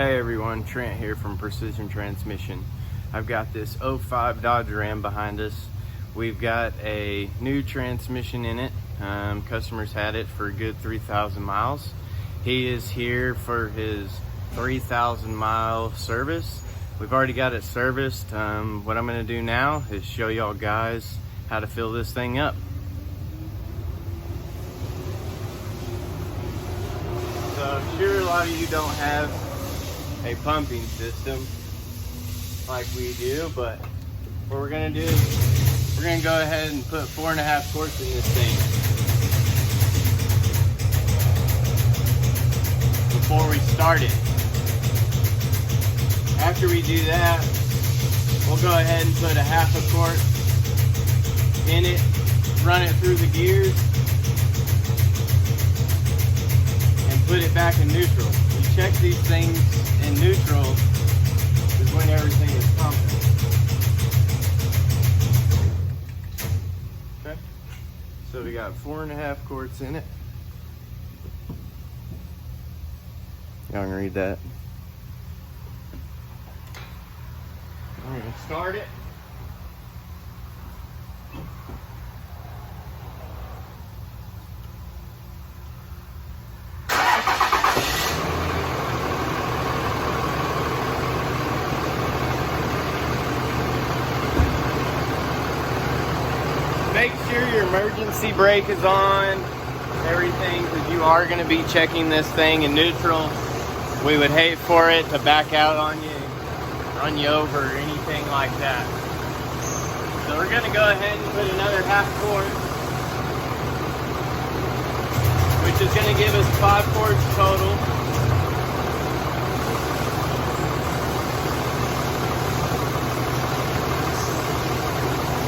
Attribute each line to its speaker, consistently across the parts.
Speaker 1: Hey everyone, Trent here from Precision Transmission. I've got this 05 Dodge Ram behind us. We've got a new transmission in it. Customers had it for a good 3,000 miles. He is here for his 3,000 mile service. We've already got it serviced. What I'm gonna do now is show y'all guys how to fill this thing up. So I'm sure a lot of you don't have a pumping system like we do, but what we're gonna do is we're gonna go ahead and put 4.5 quarts in this thing before we start it. After we do that, we'll go ahead and put 1/2 quart in it, run it through the gears, and put it back in neutral. We check these things in neutral is when everything is pumping. Okay, so we got 4.5 quarts in it. Y'all can read that. We're gonna start it. Make sure your emergency brake is on, everything, because you are going to be checking this thing in neutral. We would hate for it to back out on you, run you over, or anything like that. So we're going to go ahead and put another 1/2 quart, which is going to give us 5 quarts total.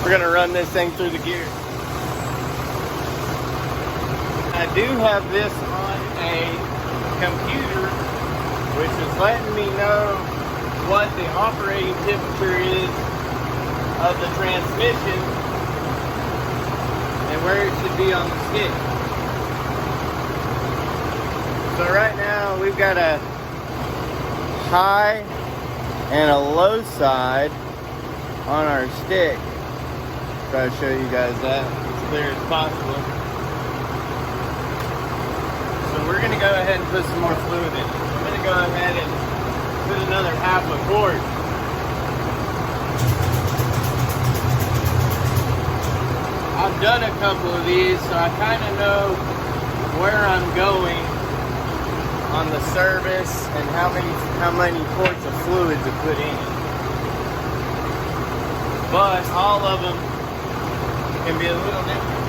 Speaker 1: We're gonna run this thing through the gears. I do have this on a computer, which is letting me know what the operating temperature is of the transmission and where it should be on the stick. So right now we've got a high and a low side on our stick. Try to show you guys that as clear as possible. So we're gonna go ahead and put some more fluid in. I'm gonna go ahead and put another 1/2 quart. I've done a couple of these, so I kind of know where I'm going on the service and how many quarts of fluid to put in it. But all of them can be a little different.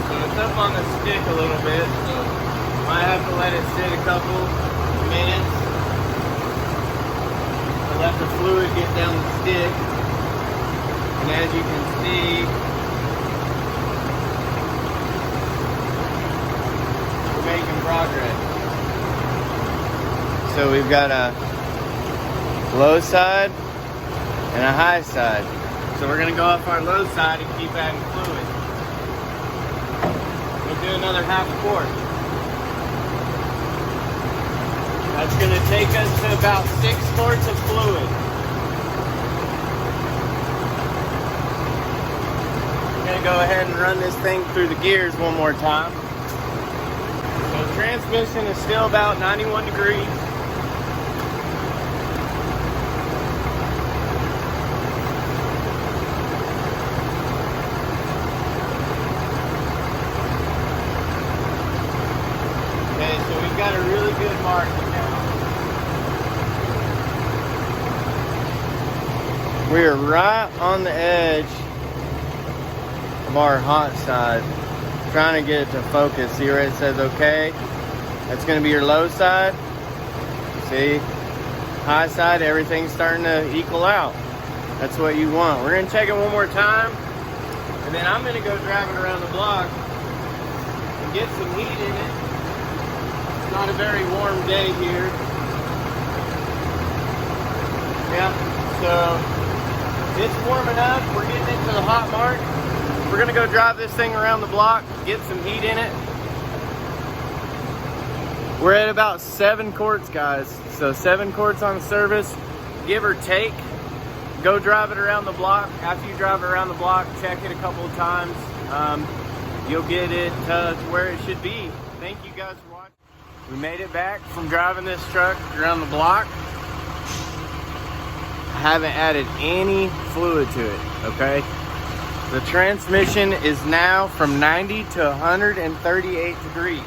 Speaker 1: So it's up on the stick a little bit, so might have to let it sit a couple minutes to let the fluid get down the stick. And as you can see, making progress. So we've got a low side and a high side. So we're gonna go up our low side and keep adding fluid. We'll do another 1/2 quart. That's gonna take us to about 6 quarts of fluid. We're gonna go ahead and run this thing through the gears one more time. The transmission is still about 91 degrees. Okay, so we've got a really good mark now. We're right on the edge of our hot side. Trying to get it to focus. See where it says okay? That's going to be your low side. See? High side, everything's starting to equal out. That's what you want. We're going to check it one more time, and then I'm going to go driving around the block and get some heat in it. It's not a very warm day here. Yeah, so It's warming up. We're getting into the hot mark. We're gonna go drive this thing around the block, get some heat in it. We're at about 7 quarts, guys. So 7 quarts on service, give or take. Go drive it around the block. After you drive it around the block, check it a couple of times. You'll get it to where it should be. Thank you guys for watching. We made it back from driving this truck around the block. I haven't added any fluid to it, okay? The transmission is now from 90 to 138 degrees.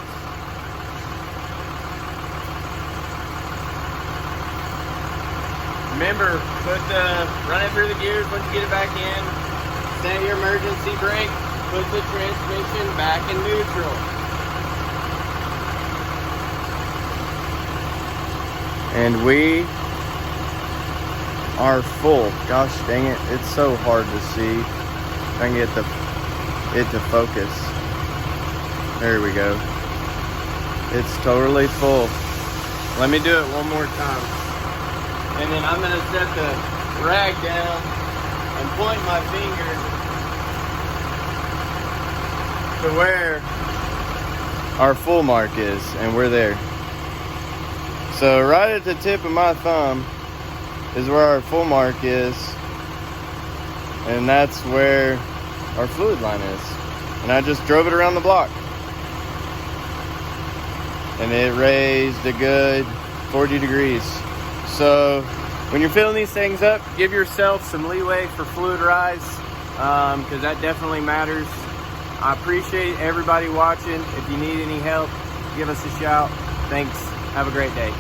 Speaker 1: Remember, run it through the gears once you get it back in. Set your emergency brake. Put the transmission back in neutral. And we are full. Gosh dang it, it's so hard to see. If I can get it to focus. There we go. It's totally full. Let me do it one more time. And then I'm gonna set the rag down and point my finger to where our full mark is, and we're there. So right at the tip of my thumb is where our full mark is, and that's where our fluid line is. And I just drove it around the block. And it raised a good 40 degrees. So when you're filling these things up, give yourself some leeway for fluid rise, because that definitely matters. I appreciate everybody watching. If you need any help, give us a shout. Thanks. Have a great day.